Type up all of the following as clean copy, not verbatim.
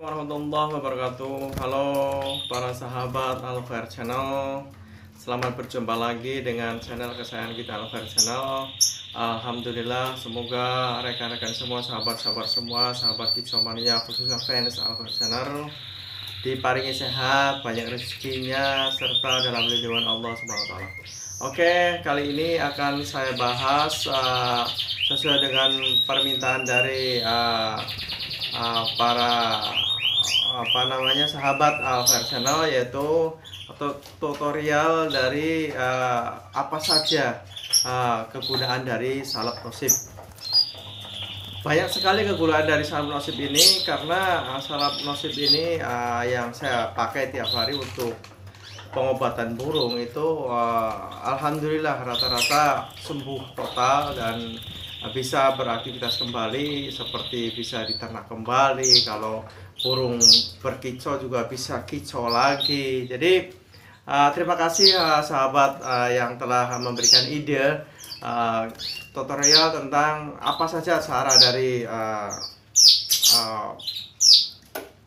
Warahmatullahi wabarakatuh. Halo para sahabat Alfair Channel. Selamat berjumpa lagi dengan channel kesayangan kita Alfair Channel. Alhamdulillah, semoga rekan-rekan semua, sahabat-sahabat semua, sahabat Kidsomania khususnya fans Alfair Channel diparingi sehat, banyak rezekinya serta dalam lindungan Allah Subhanahu wa taala. Oke, kali ini akan saya bahas sesuai dengan permintaan dari para sahabat Alfair Channel, yaitu tutorial dari apa saja kegunaan dari salep nosib. Banyak sekali kegunaan dari salep nosib ini karena salep nosib ini yang saya pakai tiap hari untuk pengobatan burung itu alhamdulillah rata-rata sembuh total dan bisa beraktivitas kembali, seperti bisa diternak kembali. Kalau burung berkicau juga bisa kicau lagi. Jadi terima kasih sahabat yang telah memberikan ide tutorial tentang apa saja cara dari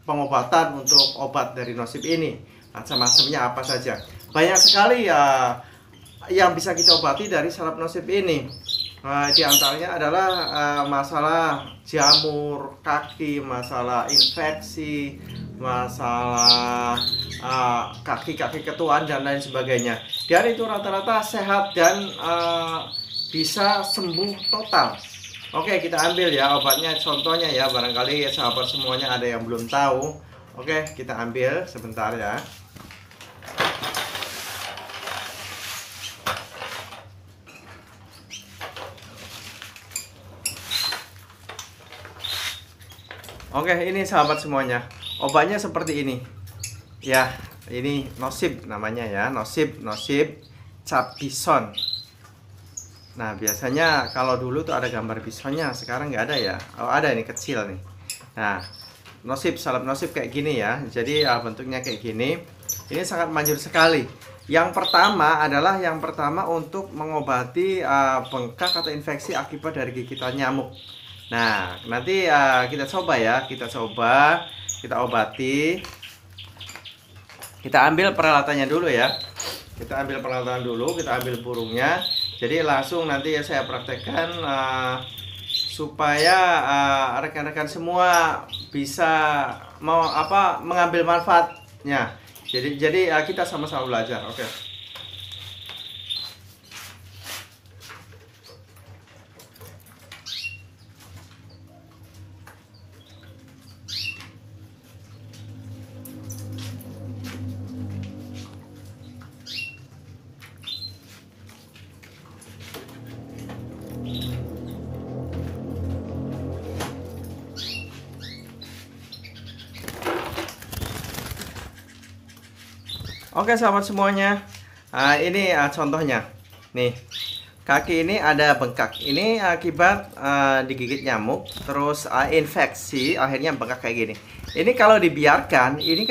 pengobatan untuk obat dari nosib ini. Macam-macamnya apa saja. Banyak sekali yang bisa kita obati dari salep nosib ini. Di antaranya adalah masalah jamur kaki, masalah infeksi, masalah kaki-kaki ketuaan dan lain sebagainya. Dan itu rata-rata sehat dan bisa sembuh total. Oke, kita ambil ya obatnya, contohnya ya, barangkali sahabat semuanya ada yang belum tahu. Oke, kita ambil sebentar ya. Oke, ini sahabat semuanya, obatnya seperti ini ya. Ini nosib namanya ya, nosib cap bison. Nah, biasanya kalau dulu tuh ada gambar bisonnya, sekarang nggak ada ya. Oh, ada, ini kecil nih. Nah, nosib, salep nosib kayak gini ya. Jadi bentuknya kayak gini. Ini sangat manjur sekali. Yang pertama adalah untuk mengobati bengkak atau infeksi akibat dari gigitan nyamuk. Nah, nanti kita coba ya, kita obati. Kita ambil peralatannya dulu ya. Kita ambil peralatan dulu, kita ambil burungnya. Jadi langsung nanti ya saya praktekkan supaya rekan-rekan semua bisa mengambil manfaatnya. Jadi kita sama-sama belajar, oke. Oke sahabat semuanya, ini contohnya nih, kaki ini ada bengkak. Ini akibat digigit nyamuk, terus infeksi, akhirnya bengkak kayak gini. Ini kalau dibiarkan, ini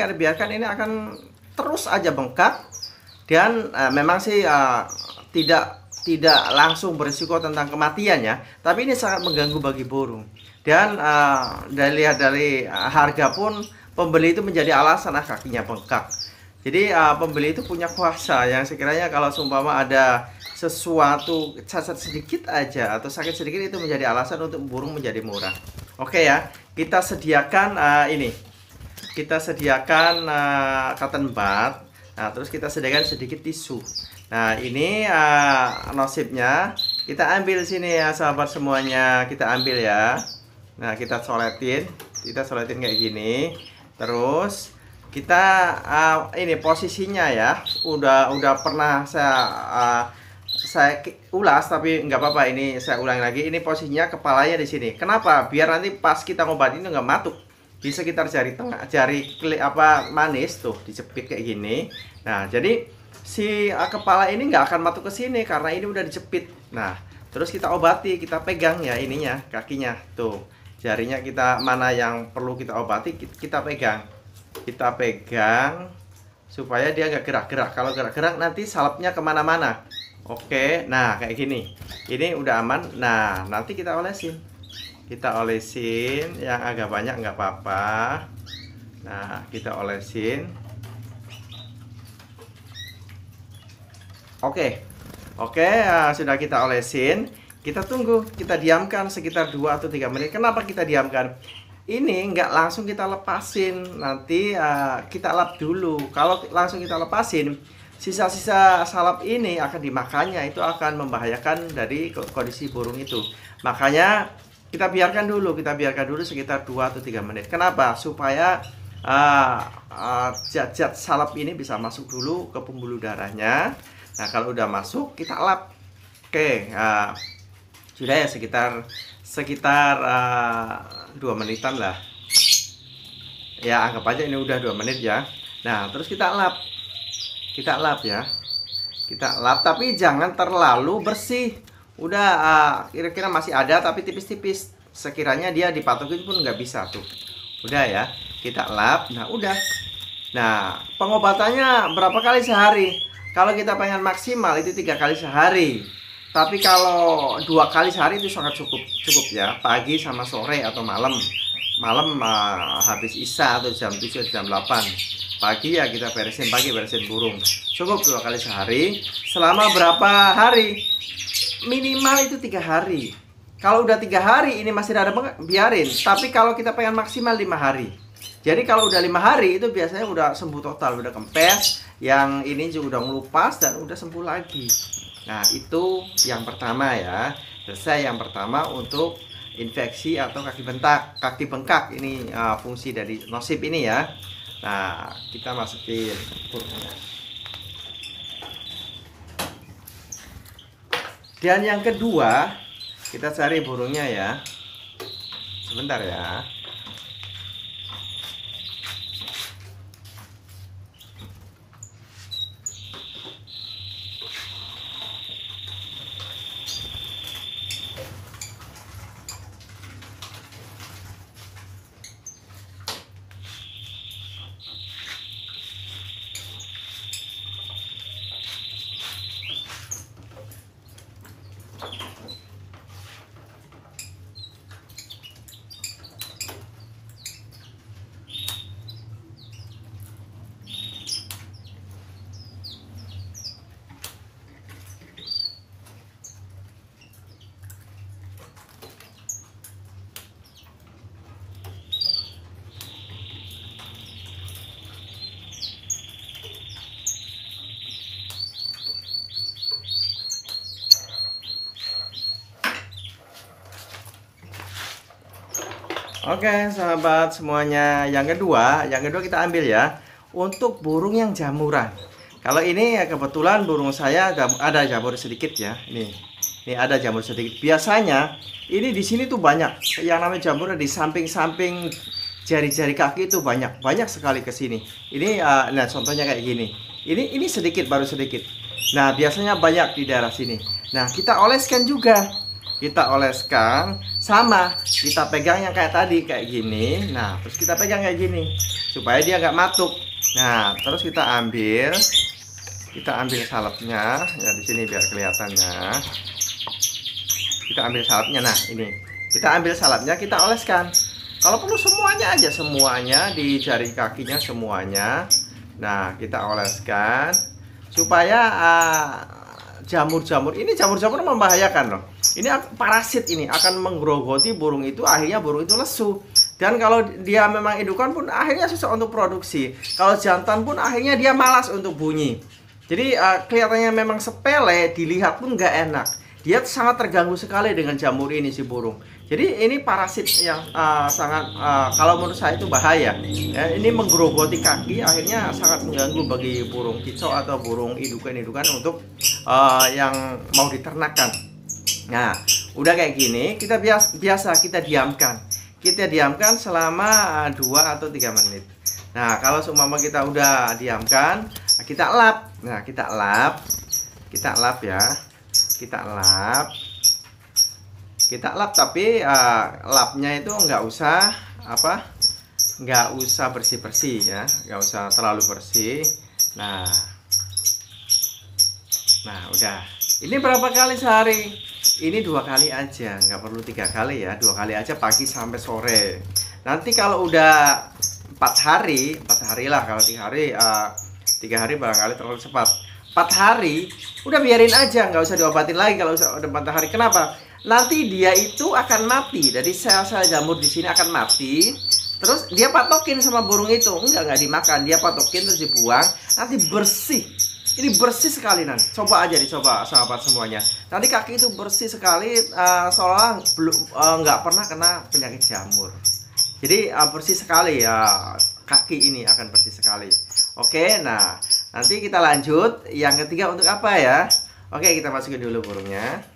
akan terus aja bengkak. Dan memang sih tidak langsung berisiko tentang kematian ya, tapi ini sangat mengganggu bagi burung. Dan dari harga pun pembeli itu menjadi alasan kakinya bengkak. Jadi pembeli itu punya kuasa yang sekiranya kalau seumpama ada sesuatu cacat sedikit aja atau sakit sedikit, itu menjadi alasan untuk burung menjadi murah. Oke ya, kita sediakan ini. Kita sediakan cotton bud. Nah, terus kita sediakan sedikit tisu. Nah, ini nosibnya kita ambil sini ya sahabat semuanya. Kita ambil ya. Nah, kita soletin kayak gini. Terus kita ini posisinya ya, udah pernah saya ulas, tapi nggak apa-apa, ini saya ulang lagi. Ini posisinya kepalanya di sini. Kenapa? Biar nanti pas kita ngobatin itu nggak matuk di sekitar jari tengah, manis tuh, dijepit kayak gini. Nah, jadi si kepala ini nggak akan matuk ke sini karena ini udah dijepit. Nah, terus kita obati, kita pegang ya ininya, kakinya tuh, jarinya kita mana yang perlu kita obati, kita pegang supaya dia nggak gerak-gerak. Kalau gerak-gerak nanti salepnya kemana-mana. Oke, nah kayak gini, ini udah aman. Nah, nanti kita olesin yang agak banyak nggak apa-apa. kita olesin. Oke, sudah kita olesin. Kita tunggu, kita diamkan sekitar 2 atau 3 menit. Kenapa kita diamkan? Ini nggak langsung kita lepasin, nanti kita lap dulu. Kalau langsung kita lepasin, sisa-sisa salap ini akan dimakannya, itu akan membahayakan dari kondisi burung itu. Makanya kita biarkan dulu sekitar 2 atau 3 menit. Kenapa? Supaya zat-zat salap ini bisa masuk dulu ke pembuluh darahnya. Nah, kalau udah masuk, kita lap. Oke, sudah ya, sekitar 2 menitan lah. Ya, anggap aja ini udah 2 menit ya. Nah, terus kita lap ya. Kita lap, tapi jangan terlalu bersih. Udah kira-kira masih ada tapi tipis-tipis. Sekiranya dia dipatokin pun nggak bisa tuh. Udah ya, kita lap. Nah, udah. Nah, pengobatannya berapa kali sehari? Kalau kita pengen maksimal itu 3 kali sehari. Tapi kalau 2 kali sehari itu sangat cukup ya. Pagi sama sore atau malam. Malam habis isya atau jam 7 jam 8. Pagi ya kita beresin pagi, beresin burung. Cukup 2 kali sehari. Selama berapa hari? Minimal itu 3 hari. Kalau udah 3 hari ini masih ada biarin. Tapi kalau kita pengen maksimal 5 hari. Jadi kalau udah 5 hari itu biasanya udah sembuh total, udah kempes. Yang ini juga udah ngelupas dan udah sembuh lagi. Nah, itu yang pertama ya. Selesai yang pertama untuk infeksi atau kaki bengkak. Ini fungsi dari nosip ini ya. Nah, kita masukin burungnya. Dan yang kedua, kita cari burungnya ya. Sebentar ya. Oke, sahabat semuanya, yang kedua kita ambil ya untuk burung yang jamuran. Kalau ini ya kebetulan burung saya ada jamur sedikit ya. Ini ada jamur sedikit. Biasanya ini di sini tuh banyak yang namanya jamur di samping-samping jari-jari kaki itu banyak sekali ke sini. Ini nah contohnya kayak gini. Ini sedikit, baru sedikit. Nah, biasanya banyak di daerah sini. Nah, kita oleskan juga. Kita oleskan, sama kita pegang yang kayak tadi kayak gini. Nah, terus kita pegang kayak gini supaya dia nggak matuk. Nah, terus kita ambil salapnya ya, di sini biar kelihatannya. Kita ambil salapnya. Nah, ini kita ambil salapnya, kita oleskan. Kalau perlu semuanya aja, semuanya di jari kakinya semuanya. Nah, kita oleskan supaya jamur-jamur ini membahayakan loh. Ini parasit ini akan menggerogoti burung itu, akhirnya burung itu lesu. Dan kalau dia memang indukan pun akhirnya susah untuk produksi. Kalau jantan pun akhirnya dia malas untuk bunyi. Jadi kelihatannya memang sepele, dilihat pun nggak enak. Dia sangat terganggu sekali dengan jamur ini si burung. Jadi ini parasit yang sangat kalau menurut saya itu bahaya. Ya, ini menggerogoti kaki, akhirnya sangat mengganggu bagi burung kicau atau burung indukan-indukan untuk yang mau diternakan. Nah, udah kayak gini, kita biasa kita diamkan. Kita diamkan selama 2 atau 3 menit. Nah, kalau seumpama kita udah diamkan, kita lap. Nah, kita lap ya. Kita lap tapi lapnya itu nggak usah bersih-bersih ya, nggak usah terlalu bersih. Nah, udah. Ini berapa kali sehari? Ini 2 kali aja, nggak perlu 3 kali ya, 2 kali aja pagi sampai sore. Nanti kalau udah 4 hari lah. Kalau 3 hari barangkali terlalu cepat. 4 hari udah biarin aja, nggak usah diobatin lagi kalau udah 4 hari. Kenapa? Nanti dia itu akan mati. Jadi sel-sel jamur di sini akan mati. Terus dia patokin sama burung itu. Enggak dimakan, dia patokin terus dibuang. Nanti bersih. Ini bersih sekali nanti. Coba aja dicoba sahabat semuanya. Nanti kaki itu bersih sekali, seolah belum nggak pernah kena penyakit jamur. Jadi bersih sekali ya, kaki ini akan bersih sekali. Oke, nah nanti kita lanjut yang ketiga untuk apa ya? Oke, kita masukin dulu burungnya.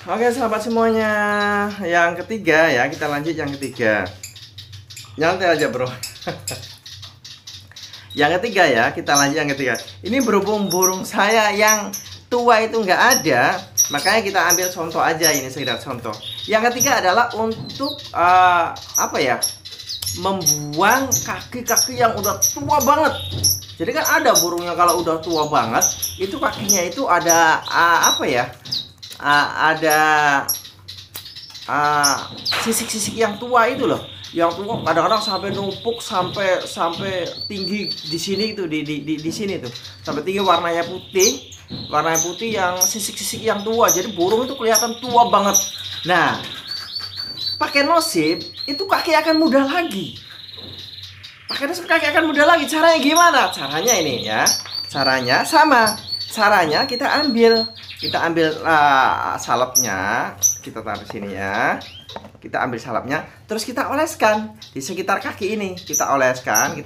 Oke sahabat semuanya, yang ketiga ya, kita lanjut yang ketiga. Nyantai aja bro. Yang ketiga ya, kita lanjut yang ketiga. Ini berhubung burung saya yang tua itu nggak ada, makanya kita ambil contoh aja, ini sekedar contoh. Yang ketiga adalah untuk apa ya, membuang kaki-kaki yang udah tua banget. Jadi kan ada burungnya kalau udah tua banget, itu kakinya itu ada apa ya, ada sisik-sisik yang tua itu loh, yang tua kadang-kadang sampai numpuk sampai tinggi di sini itu, di sini tuh sampai tinggi, warnanya putih yang sisik-sisik yang tua. Jadi burung itu kelihatan tua banget. Nah, pakai nosip itu kaki akan muda lagi. Pakai nosip kaki akan muda lagi. Caranya gimana? Caranya ini ya. Caranya sama. Caranya kita ambil salapnya, kita taruh sini ya. Kita ambil salapnya, terus kita oleskan di sekitar kaki ini. Kita oleskan.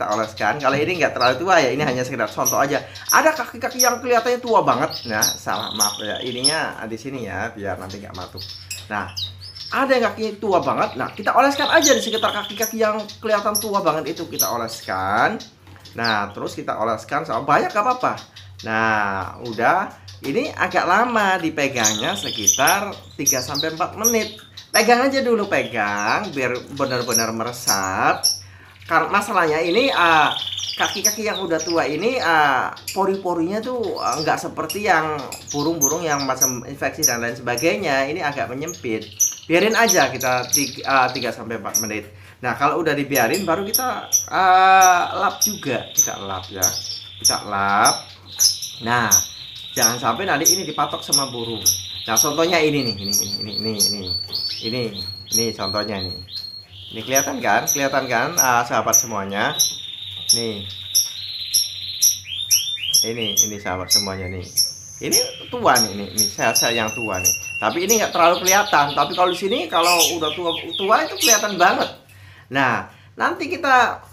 Kalau ini nggak terlalu tua ya, ini hanya sekedar contoh aja. Ada kaki-kaki yang kelihatannya tua banget. Nah, salah, maaf ya. Ininya di sini ya, biar nanti nggak matuk. Nah, ada yang kakinya tua banget. Nah, kita oleskan aja di sekitar kaki-kaki yang kelihatan tua banget itu, kita oleskan. Nah, terus kita oleskan sama banyak gak apa-apa. Nah, udah. Ini agak lama dipegangnya, sekitar 3-4 menit. Pegang aja dulu, pegang biar benar-benar meresap. Karena masalahnya ini kaki-kaki yang udah tua ini pori-porinya tuh nggak seperti yang burung-burung yang macam infeksi dan lain sebagainya. Ini agak menyempit. Biarin aja kita 3-4 menit. Nah, kalau udah dibiarin baru kita lap juga. Kita lap ya. Kita lap. Nah, jangan sampai nanti ini dipatok sama burung. Nah, contohnya ini nih, ini contohnya nih. Ini kelihatan kan? Sahabat semuanya. Nih. Ini sahabat semuanya nih. Ini tua nih, ini sel-sel yang tua nih. Tapi ini nggak terlalu kelihatan. Tapi kalau di sini kalau udah tua itu kelihatan banget. Nah, nanti kita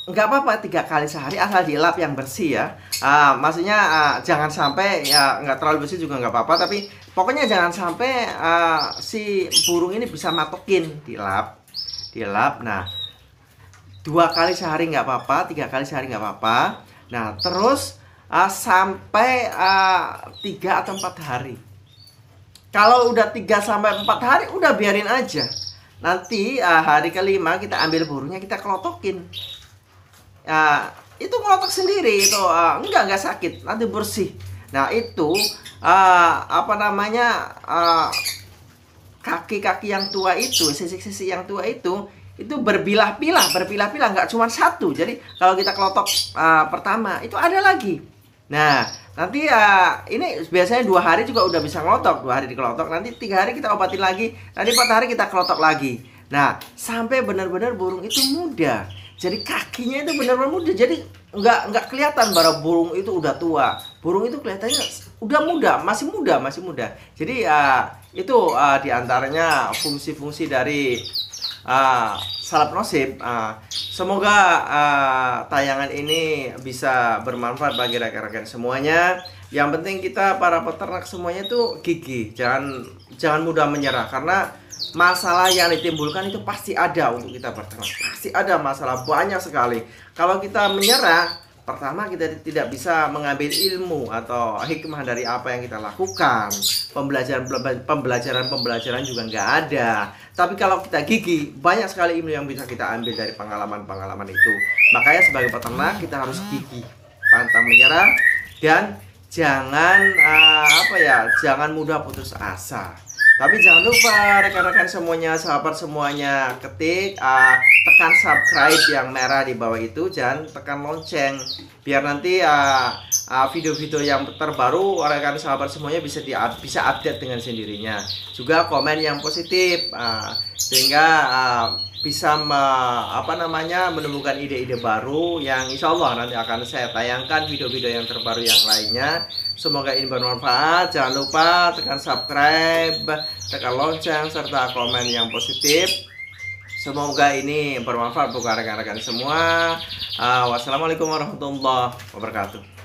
nggak apa-apa 3 kali sehari asal dilap yang bersih ya. Maksudnya jangan sampai ya, nggak terlalu bersih juga nggak apa-apa, tapi pokoknya jangan sampai si burung ini bisa matokin. Dilap. Nah, 2 kali sehari nggak apa-apa, 3 kali sehari nggak apa-apa. Nah, terus sampai 3 atau 4 hari. Kalau udah 3-4 hari udah biarin aja. Nanti hari kelima kita ambil burungnya, kita kelotokin. Itu ngelotok sendiri itu, enggak sakit, nanti bersih. Nah, itu apa namanya, kaki-kaki yang tua itu, sisik-sisik yang tua itu berpilah-pilah, nggak cuma satu. Jadi kalau kita kelotok pertama itu ada lagi. Nah, nanti ini biasanya 2 hari juga udah bisa ngelotok. 2 hari dikelotok, nanti 3 hari kita obatin lagi, nanti 4 hari kita kelotok lagi. Nah, sampai benar-benar burung itu muda. Jadi kakinya itu benar-benar muda. Jadi nggak kelihatan bahwa burung itu udah tua. Burung itu kelihatannya udah muda, masih muda. Jadi itu diantaranya fungsi-fungsi dari salap nosip. Semoga tayangan ini bisa bermanfaat bagi rekan-rekan semuanya. Yang penting kita para peternak semuanya tuh gigih, jangan mudah menyerah, karena masalah yang ditimbulkan itu pasti ada untuk kita berternak. Pasti ada masalah banyak sekali. Kalau kita menyerah, pertama kita tidak bisa mengambil ilmu atau hikmah dari apa yang kita lakukan. Pembelajaran juga nggak ada. Tapi kalau kita gigih, banyak sekali ilmu yang bisa kita ambil dari pengalaman-pengalaman itu. Makanya sebagai peternak kita harus gigih, pantang menyerah, dan jangan jangan mudah putus asa. Tapi jangan lupa rekan-rekan semuanya, sahabat semuanya, ketik tekan subscribe yang merah di bawah itu, dan tekan lonceng biar nanti video-video yang terbaru rekan sahabat semuanya bisa update dengan sendirinya. Juga komen yang positif sehingga bisa menemukan ide-ide baru yang insya Allah nanti akan saya tayangkan video-video yang terbaru yang lainnya. Semoga ini bermanfaat. Jangan lupa tekan subscribe, tekan lonceng, serta komen yang positif. Semoga ini bermanfaat buat rekan-rekan semua. Wassalamualaikum warahmatullahi wabarakatuh.